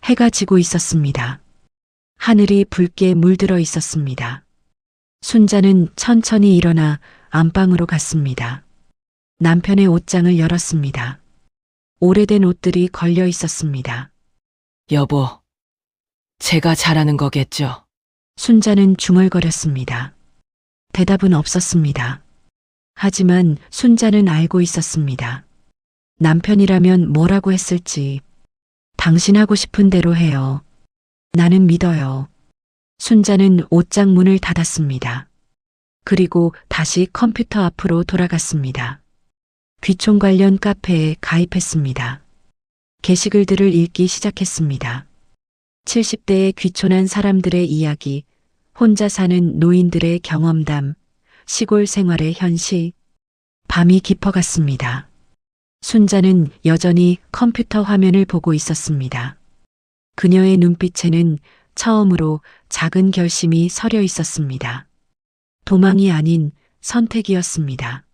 Speaker 1: 해가 지고 있었습니다. 하늘이 붉게 물들어 있었습니다. 순자는 천천히 일어나 안방으로 갔습니다. 남편의 옷장을 열었습니다. 오래된 옷들이 걸려 있었습니다.
Speaker 2: 여보, 제가 잘하는 거겠죠?
Speaker 1: 순자는 중얼거렸습니다. 대답은 없었습니다. 하지만 순자는 알고 있었습니다. 남편이라면 뭐라고 했을지. 당신 하고 싶은 대로 해요. 나는 믿어요. 순자는 옷장 문을 닫았습니다. 그리고 다시 컴퓨터 앞으로 돌아갔습니다. 귀촌 관련 카페에 가입했습니다. 게시글들을 읽기 시작했습니다. 70대의 귀촌한 사람들의 이야기, 혼자 사는 노인들의 경험담, 시골 생활의 현실. 밤이 깊어갔습니다. 순자는 여전히 컴퓨터 화면을 보고 있었습니다. 그녀의 눈빛에는 처음으로 작은 결심이 서려 있었습니다. 도망이 아닌 선택이었습니다.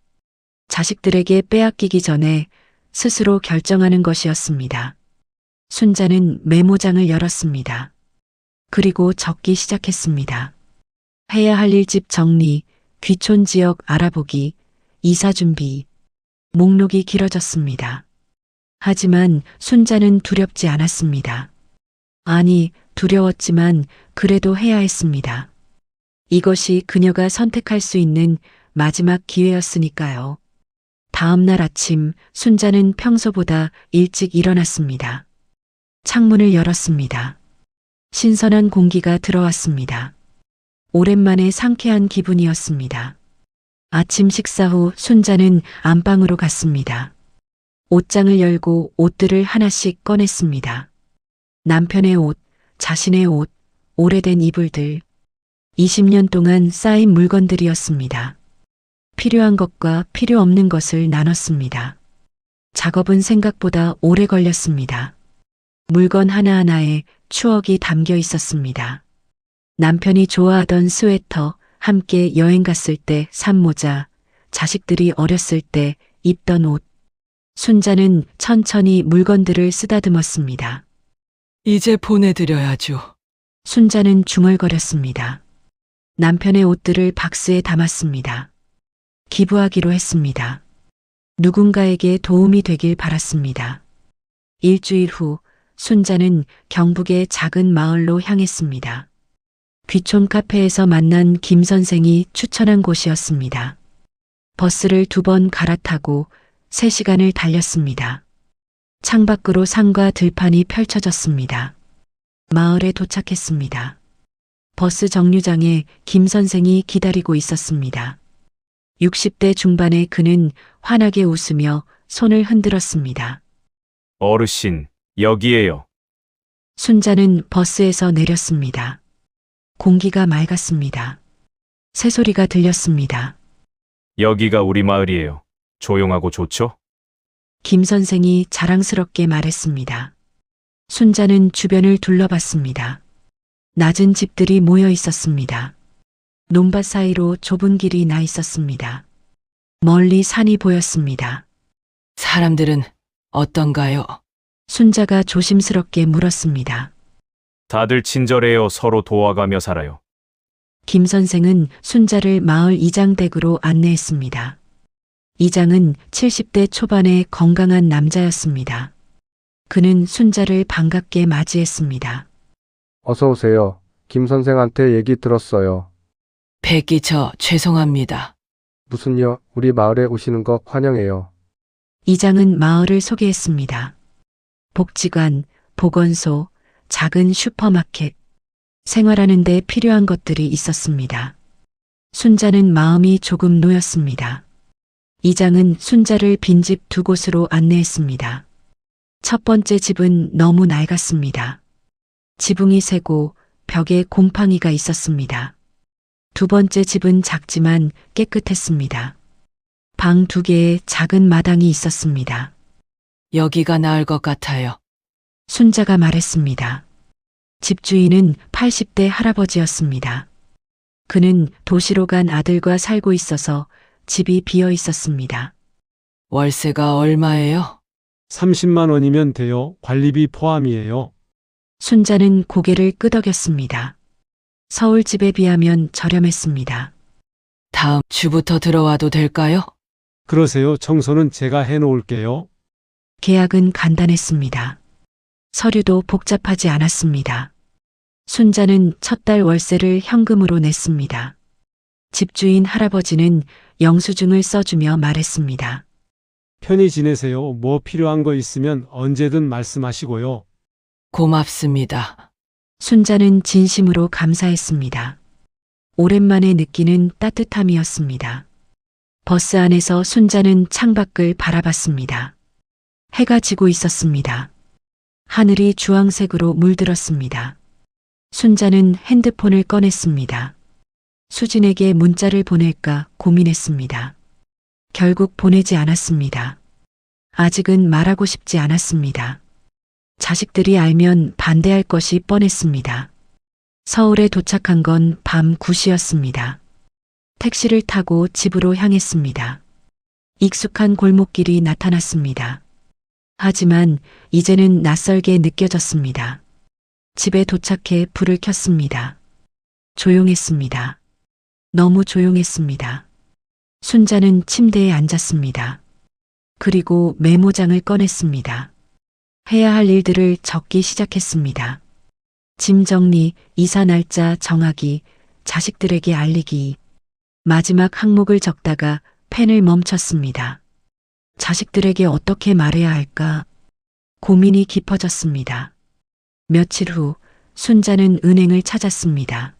Speaker 1: 자식들에게 빼앗기기 전에 스스로 결정하는 것이었습니다. 순자는 메모장을 열었습니다. 그리고 적기 시작했습니다. 해야 할 일집 정리, 귀촌 지역 알아보기, 이사 준비. 목록이 길어졌습니다. 하지만 순자는 두렵지 않았습니다. 아니, 두려웠지만 그래도 해야 했습니다. 이것이 그녀가 선택할 수 있는 마지막 기회였으니까요. 다음 날 아침 순자는 평소보다 일찍 일어났습니다. 창문을 열었습니다. 신선한 공기가 들어왔습니다. 오랜만에 상쾌한 기분이었습니다. 아침 식사 후 순자는 안방으로 갔습니다. 옷장을 열고 옷들을 하나씩 꺼냈습니다. 남편의 옷, 자신의 옷, 오래된 이불들, 20년 동안 쌓인 물건들이었습니다. 필요한 것과 필요 없는 것을 나눴습니다. 작업은 생각보다 오래 걸렸습니다. 물건 하나하나에 추억이 담겨 있었습니다. 남편이 좋아하던 스웨터, 함께 여행 갔을 때 산 모자, 자식들이 어렸을 때 입던 옷. 순자는 천천히 물건들을 쓰다듬었습니다.
Speaker 2: 이제 보내드려야죠.
Speaker 1: 순자는 중얼거렸습니다. 남편의 옷들을 박스에 담았습니다. 기부하기로 했습니다. 누군가에게 도움이 되길 바랐습니다. 일주일 후 순자는 경북의 작은 마을로 향했습니다. 귀촌 카페에서 만난 김 선생이 추천한 곳이었습니다. 버스를 2번 갈아타고 3시간을 달렸습니다. 창밖으로 산과 들판이 펼쳐졌습니다. 마을에 도착했습니다. 버스 정류장에 김 선생이 기다리고 있었습니다. 60대 중반의 그는 환하게 웃으며 손을 흔들었습니다.
Speaker 3: 어르신, 여기에요.
Speaker 1: 순자는 버스에서 내렸습니다. 공기가 맑았습니다. 새소리가 들렸습니다.
Speaker 3: 여기가 우리 마을이에요. 조용하고 좋죠?
Speaker 1: 김 선생이 자랑스럽게 말했습니다. 순자는 주변을 둘러봤습니다. 낮은 집들이 모여 있었습니다. 논밭 사이로 좁은 길이 나 있었습니다. 멀리 산이 보였습니다.
Speaker 2: 사람들은 어떤가요?
Speaker 1: 순자가 조심스럽게 물었습니다.
Speaker 3: 다들 친절해요. 서로 도와가며 살아요.
Speaker 1: 김 선생은 순자를 마을 이장 댁으로 안내했습니다. 이장은 70대 초반의 건강한 남자였습니다. 그는 순자를 반갑게 맞이했습니다.
Speaker 7: 어서 오세요. 김 선생한테 얘기 들었어요.
Speaker 2: 뵙기 죄송합니다.
Speaker 7: 무슨요? 우리 마을에 오시는 거 환영해요.
Speaker 1: 이장은 마을을 소개했습니다. 복지관, 보건소, 작은 슈퍼마켓, 생활하는 데 필요한 것들이 있었습니다. 순자는 마음이 조금 놓였습니다. 이장은 순자를 빈집 2곳으로 안내했습니다. 첫 번째 집은 너무 낡았습니다. 지붕이 새고 벽에 곰팡이가 있었습니다. 2번째 집은 작지만 깨끗했습니다. 방 2개에 작은 마당이 있었습니다.
Speaker 2: 여기가 나을 것 같아요.
Speaker 1: 순자가 말했습니다. 집주인은 80대 할아버지였습니다. 그는 도시로 간 아들과 살고 있어서 집이 비어 있었습니다.
Speaker 2: 월세가 얼마예요?
Speaker 8: 30만 원이면 돼요. 관리비 포함이에요.
Speaker 1: 순자는 고개를 끄덕였습니다. 서울 집에 비하면 저렴했습니다.
Speaker 2: 다음 주부터 들어와도 될까요?
Speaker 8: 그러세요. 청소는 제가 해놓을게요.
Speaker 1: 계약은 간단했습니다. 서류도 복잡하지 않았습니다. 순자는 첫 달 월세를 현금으로 냈습니다. 집주인 할아버지는 영수증을 써주며 말했습니다.
Speaker 8: 편히 지내세요. 뭐 필요한 거 있으면 언제든 말씀하시고요.
Speaker 2: 고맙습니다.
Speaker 1: 순자는 진심으로 감사했습니다. 오랜만에 느끼는 따뜻함이었습니다. 버스 안에서 순자는 창밖을 바라봤습니다. 해가 지고 있었습니다. 하늘이 주황색으로 물들었습니다. 순자는 핸드폰을 꺼냈습니다. 수진에게 문자를 보낼까 고민했습니다. 결국 보내지 않았습니다. 아직은 말하고 싶지 않았습니다. 자식들이 알면 반대할 것이 뻔했습니다. 서울에 도착한 건 밤 9시였습니다. 택시를 타고 집으로 향했습니다. 익숙한 골목길이 나타났습니다. 하지만 이제는 낯설게 느껴졌습니다. 집에 도착해 불을 켰습니다. 조용했습니다. 너무 조용했습니다. 순자는 침대에 앉았습니다. 그리고 메모장을 꺼냈습니다. 해야 할 일들을 적기 시작했습니다. 짐 정리, 이사 날짜 정하기, 자식들에게 알리기. 마지막 항목을 적다가 펜을 멈췄습니다. 자식들에게 어떻게 말해야 할까? 고민이 깊어졌습니다. 며칠 후 순자는 은행을 찾았습니다.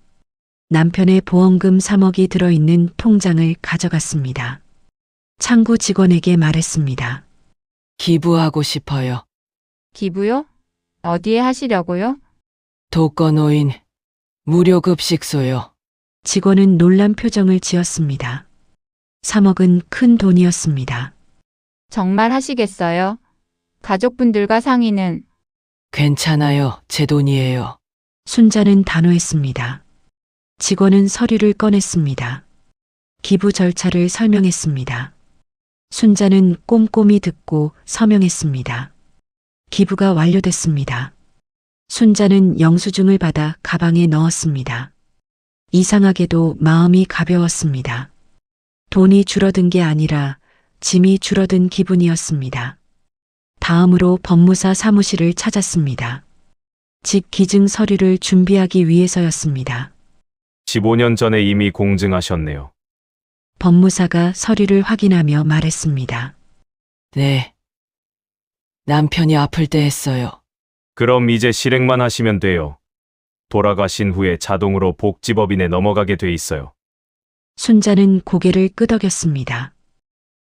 Speaker 1: 남편의 보험금 3억이 들어있는 통장을 가져갔습니다. 창구 직원에게 말했습니다.
Speaker 2: 기부하고 싶어요.
Speaker 6: 기부요? 어디에 하시려고요?
Speaker 2: 독거노인 무료급식소요.
Speaker 1: 직원은 놀란 표정을 지었습니다. 3억은 큰 돈이었습니다.
Speaker 6: 정말 하시겠어요? 가족분들과 상의는
Speaker 2: 괜찮아요. 제 돈이에요.
Speaker 1: 순자는 단호했습니다. 직원은 서류를 꺼냈습니다. 기부 절차를 설명했습니다. 순자는 꼼꼼히 듣고 서명했습니다. 기부가 완료됐습니다. 순자는 영수증을 받아 가방에 넣었습니다. 이상하게도 마음이 가벼웠습니다. 돈이 줄어든 게 아니라 짐이 줄어든 기분이었습니다. 다음으로 법무사 사무실을 찾았습니다. 집 기증 서류를 준비하기 위해서였습니다.
Speaker 3: 15년 전에 이미 공증하셨네요.
Speaker 1: 법무사가 서류를 확인하며 말했습니다.
Speaker 2: 네. 남편이 아플 때 했어요.
Speaker 3: 그럼 이제 실행만 하시면 돼요. 돌아가신 후에 자동으로 복지법인에 넘어가게 돼 있어요.
Speaker 1: 순자는 고개를 끄덕였습니다.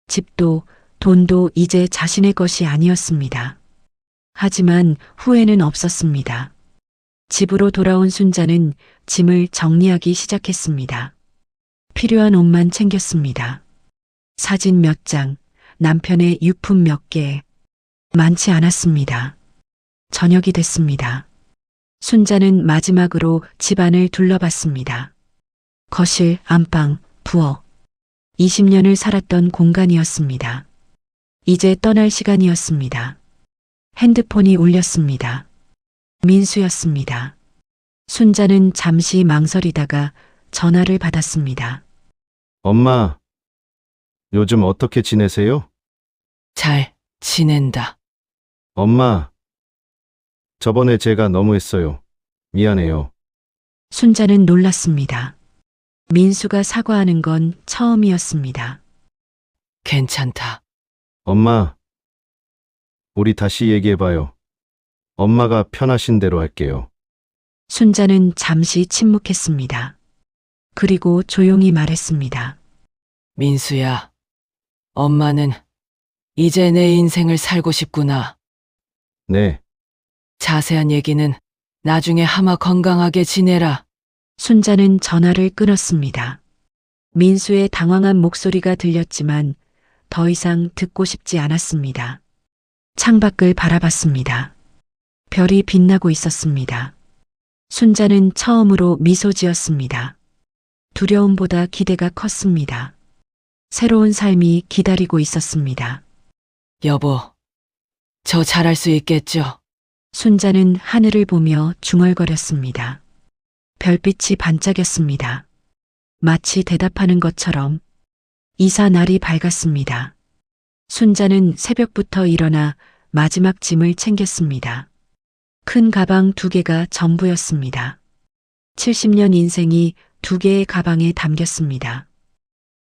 Speaker 1: 집도 돈도 이제 자신의 것이 아니었습니다. 하지만 후회는 없었습니다. 집으로 돌아온 순자는 짐을 정리하기 시작했습니다. 필요한 옷만 챙겼습니다. 사진 몇 장, 남편의 유품 몇 개, 많지 않았습니다. 저녁이 됐습니다. 순자는 마지막으로 집안을 둘러봤습니다. 거실, 안방, 부엌. 20년을 살았던 공간이었습니다. 이제 떠날 시간이었습니다. 핸드폰이 울렸습니다. 민수였습니다. 순자는 잠시 망설이다가 전화를 받았습니다.
Speaker 4: 엄마, 요즘 어떻게 지내세요?
Speaker 2: 잘 지낸다.
Speaker 4: 엄마, 저번에 제가 너무했어요. 미안해요.
Speaker 1: 순자는 놀랐습니다. 민수가 사과하는 건 처음이었습니다.
Speaker 2: 괜찮다.
Speaker 4: 엄마, 우리 다시 얘기해봐요. 엄마가 편하신 대로 할게요.
Speaker 1: 순자는 잠시 침묵했습니다. 그리고 조용히 말했습니다.
Speaker 2: 민수야, 엄마는 이제 내 인생을 살고 싶구나.
Speaker 4: 네,
Speaker 2: 자세한 얘기는 나중에 하마 건강하게 지내라.
Speaker 1: 순자는 전화를 끊었습니다. 민수의 당황한 목소리가 들렸지만 더 이상 듣고 싶지 않았습니다. 창밖을 바라봤습니다. 별이 빛나고 있었습니다. 순자는 처음으로 미소 지었습니다. 두려움보다 기대가 컸습니다. 새로운 삶이 기다리고 있었습니다.
Speaker 2: 여보, 저 잘할 수 있겠죠?
Speaker 1: 순자는 하늘을 보며 중얼거렸습니다. 별빛이 반짝였습니다. 마치 대답하는 것처럼 이사 날이 밝았습니다. 순자는 새벽부터 일어나 마지막 짐을 챙겼습니다. 큰 가방 2개가 전부였습니다. 70년 인생이 2개의 가방에 담겼습니다.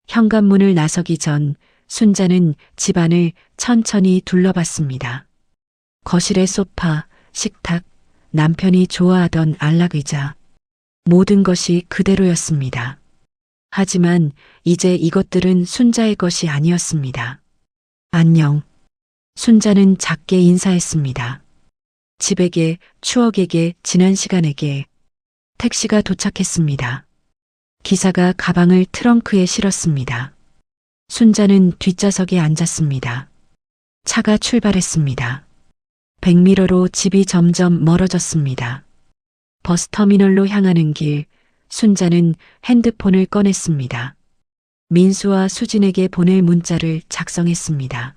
Speaker 1: 현관문을 나서기 전 순자는 집안을 천천히 둘러봤습니다. 거실의 소파, 식탁, 남편이 좋아하던 안락의자, 모든 것이 그대로였습니다. 하지만 이제 이것들은 순자의 것이 아니었습니다. 안녕. 순자는 작게 인사했습니다. 집에게, 추억에게, 지난 시간에게. 택시가 도착했습니다. 기사가 가방을 트렁크에 실었습니다. 순자는 뒷좌석에 앉았습니다. 차가 출발했습니다. 백미러로 집이 점점 멀어졌습니다. 버스터미널로 향하는 길, 순자는 핸드폰을 꺼냈습니다. 민수와 수진에게 보낼 문자를 작성했습니다.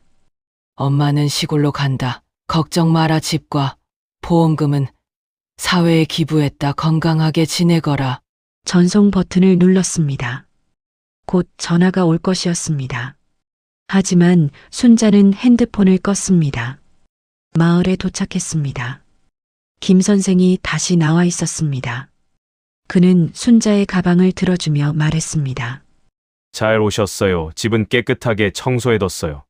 Speaker 2: 엄마는 시골로 간다. 걱정 마라. 집과 보험금은 사회에 기부했다. 건강하게 지내거라.
Speaker 1: 전송 버튼을 눌렀습니다. 곧 전화가 올 것이었습니다. 하지만 순자는 핸드폰을 껐습니다. 마을에 도착했습니다. 김 선생이 다시 나와 있었습니다. 그는 순자의 가방을 들어주며 말했습니다.
Speaker 3: 잘 오셨어요. 집은 깨끗하게 청소해뒀어요.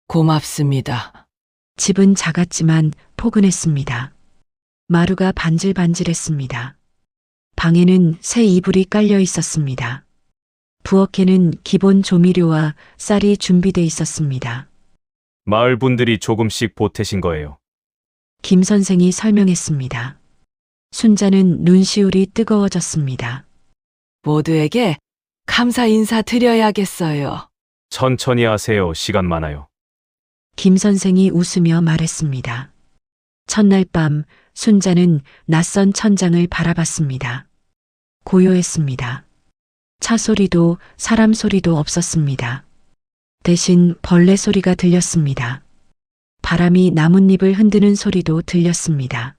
Speaker 2: 고맙습니다.
Speaker 1: 집은 작았지만 포근했습니다. 마루가 반질반질했습니다. 방에는 새 이불이 깔려 있었습니다. 부엌에는 기본 조미료와 쌀이 준비돼 있었습니다.
Speaker 3: 마을 분들이 조금씩 보태신 거예요.
Speaker 1: 김 선생이 설명했습니다. 순자는 눈시울이 뜨거워졌습니다.
Speaker 2: 모두에게 감사 인사 드려야겠어요.
Speaker 3: 천천히 하세요. 시간 많아요.
Speaker 1: 김 선생이 웃으며 말했습니다. 첫날 밤 순자는 낯선 천장을 바라봤습니다. 고요했습니다. 차 소리도 사람 소리도 없었습니다. 대신 벌레 소리가 들렸습니다. 바람이 나뭇잎을 흔드는 소리도 들렸습니다.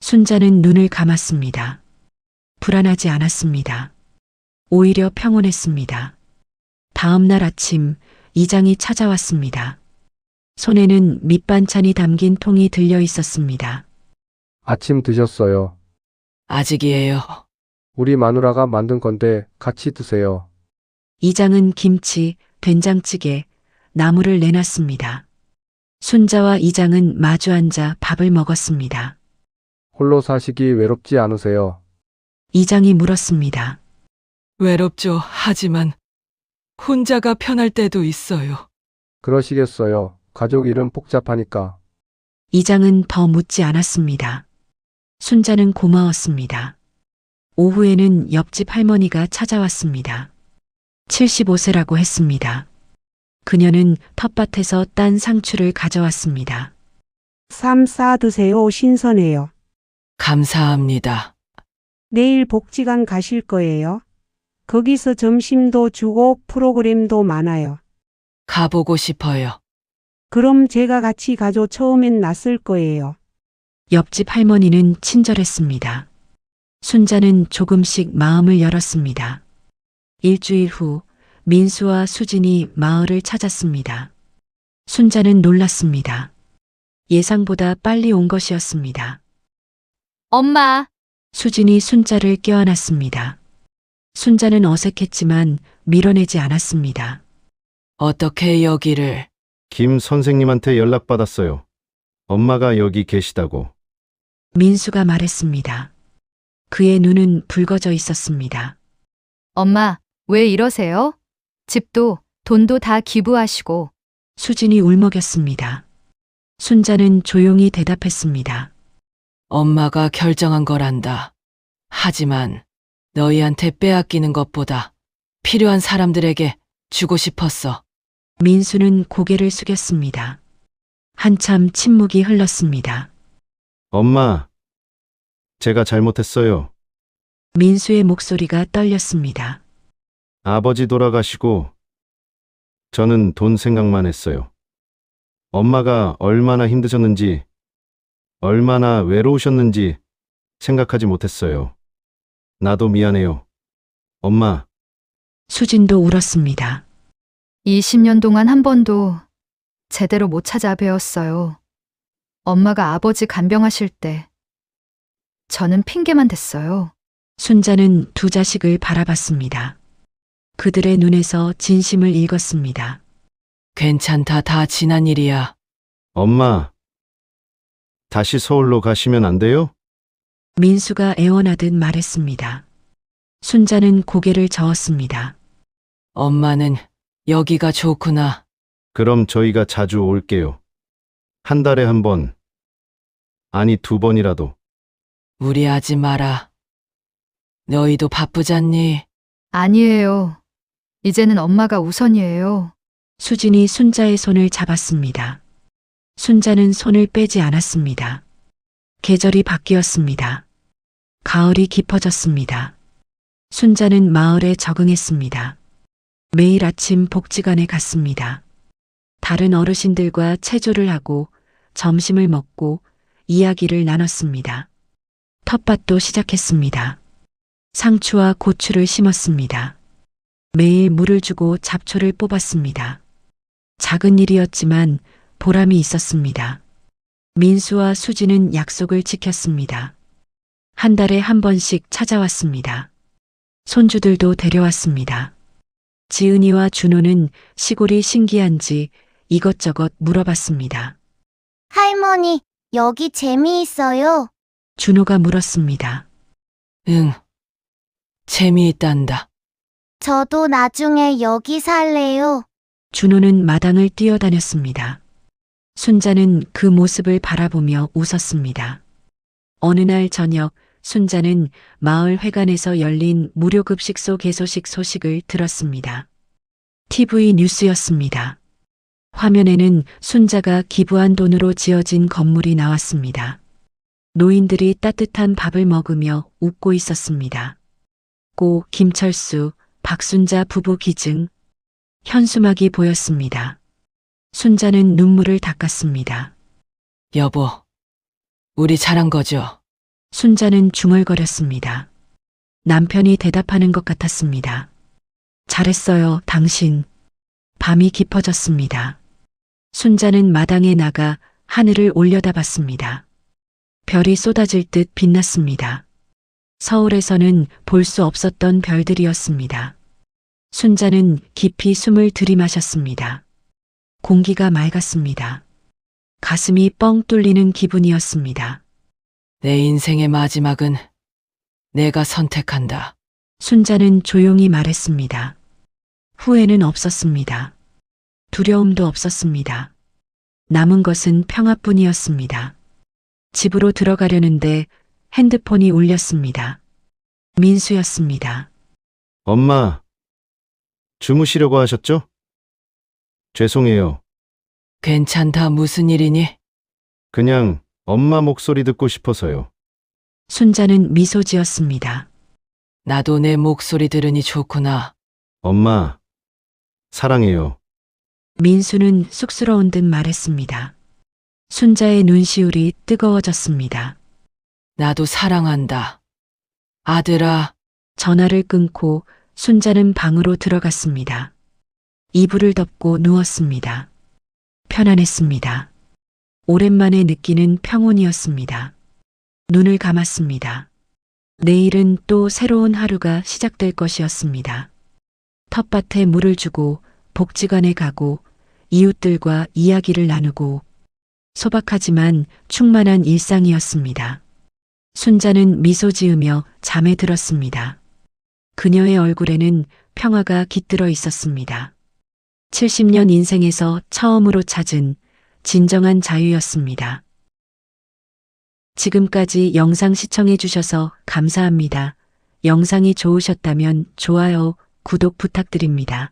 Speaker 1: 순자는 눈을 감았습니다. 불안하지 않았습니다. 오히려 평온했습니다. 다음 날 아침 이장이 찾아왔습니다. 손에는 밑반찬이 담긴 통이 들려 있었습니다.
Speaker 7: 아침 드셨어요.
Speaker 2: 아직이에요.
Speaker 7: 우리 마누라가 만든 건데 같이 드세요.
Speaker 1: 이장은 김치, 된장찌개, 나물을 내놨습니다. 순자와 이장은 마주 앉아 밥을 먹었습니다.
Speaker 7: 홀로 사시기 외롭지 않으세요?
Speaker 1: 이장이 물었습니다.
Speaker 2: 외롭죠. 하지만 혼자가 편할 때도 있어요.
Speaker 7: 그러시겠어요. 가족 일은 복잡하니까.
Speaker 1: 이장은 더 묻지 않았습니다. 순자는 고마웠습니다. 오후에는 옆집 할머니가 찾아왔습니다. 75세라고 했습니다. 그녀는 텃밭에서 딴 상추를 가져왔습니다.
Speaker 9: 쌈 싸 드세요. 신선해요.
Speaker 2: 감사합니다.
Speaker 9: 내일 복지관 가실 거예요? 거기서 점심도 주고 프로그램도 많아요.
Speaker 2: 가보고 싶어요.
Speaker 9: 그럼 제가 같이 가죠. 처음엔 낯설 거예요.
Speaker 1: 옆집 할머니는 친절했습니다. 순자는 조금씩 마음을 열었습니다. 일주일 후 민수와 수진이 마을을 찾았습니다. 순자는 놀랐습니다. 예상보다 빨리 온 것이었습니다.
Speaker 5: 엄마,
Speaker 1: 수진이 순자를 껴안았습니다. 순자는 어색했지만 밀어내지 않았습니다.
Speaker 2: 어떻게 여기를?
Speaker 4: 김 선생님한테 연락받았어요. 엄마가 여기 계시다고.
Speaker 1: 민수가 말했습니다. 그의 눈은 붉어져 있었습니다.
Speaker 5: 엄마, 왜 이러세요? 집도 돈도 다 기부하시고.
Speaker 1: 수진이 울먹였습니다. 순자는 조용히 대답했습니다.
Speaker 2: 엄마가 결정한 거란다. 하지만 너희한테 빼앗기는 것보다 필요한 사람들에게 주고 싶었어.
Speaker 1: 민수는 고개를 숙였습니다. 한참 침묵이 흘렀습니다.
Speaker 4: 엄마, 제가 잘못했어요.
Speaker 1: 민수의 목소리가 떨렸습니다.
Speaker 4: 아버지 돌아가시고 저는 돈 생각만 했어요. 엄마가 얼마나 힘드셨는지, 얼마나 외로우셨는지 생각하지 못했어요. 나도 미안해요. 엄마.
Speaker 1: 수진도 울었습니다.
Speaker 5: 20년 동안 한 번도 제대로 못 찾아뵈었어요. 엄마가 아버지 간병하실 때 저는 핑계만 댔어요.
Speaker 1: 순자는 두 자식을 바라봤습니다. 그들의 눈에서 진심을 읽었습니다.
Speaker 2: 괜찮다. 다 지난 일이야.
Speaker 4: 엄마. 다시 서울로 가시면 안 돼요?
Speaker 1: 민수가 애원하듯 말했습니다. 순자는 고개를 저었습니다.
Speaker 2: 엄마는 여기가 좋구나.
Speaker 4: 그럼 저희가 자주 올게요. 한 달에 한 번. 아니, 2번이라도.
Speaker 2: 무리하지 마라. 너희도 바쁘잖니?
Speaker 5: 아니에요. 이제는 엄마가 우선이에요.
Speaker 1: 수진이 순자의 손을 잡았습니다. 순자는 손을 빼지 않았습니다. 계절이 바뀌었습니다. 가을이 깊어졌습니다. 순자는 마을에 적응했습니다. 매일 아침 복지관에 갔습니다. 다른 어르신들과 체조를 하고 점심을 먹고 이야기를 나눴습니다. 텃밭도 시작했습니다. 상추와 고추를 심었습니다. 매일 물을 주고 잡초를 뽑았습니다. 작은 일이었지만 보람이 있었습니다. 민수와 수지는 약속을 지켰습니다. 한 달에 한 번씩 찾아왔습니다. 손주들도 데려왔습니다. 지은이와 준호는 시골이 신기한지 이것저것 물어봤습니다.
Speaker 10: 할머니, 여기 재미있어요?
Speaker 1: 준호가 물었습니다.
Speaker 2: 응. 재미있단다.
Speaker 10: 저도 나중에 여기 살래요.
Speaker 1: 준호는 마당을 뛰어다녔습니다. 순자는 그 모습을 바라보며 웃었습니다. 어느 날 저녁 순자는 마을 회관에서 열린 무료급식소 개소식 소식을 들었습니다. TV 뉴스였습니다. 화면에는 순자가 기부한 돈으로 지어진 건물이 나왔습니다. 노인들이 따뜻한 밥을 먹으며 웃고 있었습니다. 고 김철수, 박순자 부부 기증, 현수막이 보였습니다. 순자는 눈물을 닦았습니다.
Speaker 2: 여보, 우리 잘한 거죠?
Speaker 1: 순자는 중얼거렸습니다. 남편이 대답하는 것 같았습니다. 잘했어요, 당신. 밤이 깊어졌습니다. 순자는 마당에 나가 하늘을 올려다봤습니다. 별이 쏟아질 듯 빛났습니다. 서울에서는 볼 수 없었던 별들이었습니다. 순자는 깊이 숨을 들이마셨습니다. 공기가 맑았습니다. 가슴이 뻥 뚫리는 기분이었습니다.
Speaker 2: 내 인생의 마지막은 내가 선택한다.
Speaker 1: 순자는 조용히 말했습니다. 후회는 없었습니다. 두려움도 없었습니다. 남은 것은 평화뿐이었습니다. 집으로 들어가려는데 핸드폰이 울렸습니다. 민수였습니다.
Speaker 4: 엄마, 주무시려고 하셨죠? 죄송해요.
Speaker 2: 괜찮다. 무슨 일이니?
Speaker 4: 그냥 엄마 목소리 듣고 싶어서요.
Speaker 1: 순자는 미소 지었습니다.
Speaker 2: 나도 내 목소리 들으니 좋구나.
Speaker 4: 엄마, 사랑해요.
Speaker 1: 민수는 쑥스러운 듯 말했습니다. 순자의 눈시울이 뜨거워졌습니다.
Speaker 2: 나도 사랑한다. 아들아.
Speaker 1: 전화를 끊고 순자는 방으로 들어갔습니다. 이불을 덮고 누웠습니다. 편안했습니다. 오랜만에 느끼는 평온이었습니다. 눈을 감았습니다. 내일은 또 새로운 하루가 시작될 것이었습니다. 텃밭에 물을 주고 복지관에 가고 이웃들과 이야기를 나누고 소박하지만 충만한 일상이었습니다. 순자는 미소 지으며 잠에 들었습니다. 그녀의 얼굴에는 평화가 깃들어 있었습니다. 70년 인생에서 처음으로 찾은 진정한 자유였습니다. 지금까지 영상 시청해 주셔서 감사합니다. 영상이 좋으셨다면 좋아요, 구독 부탁드립니다.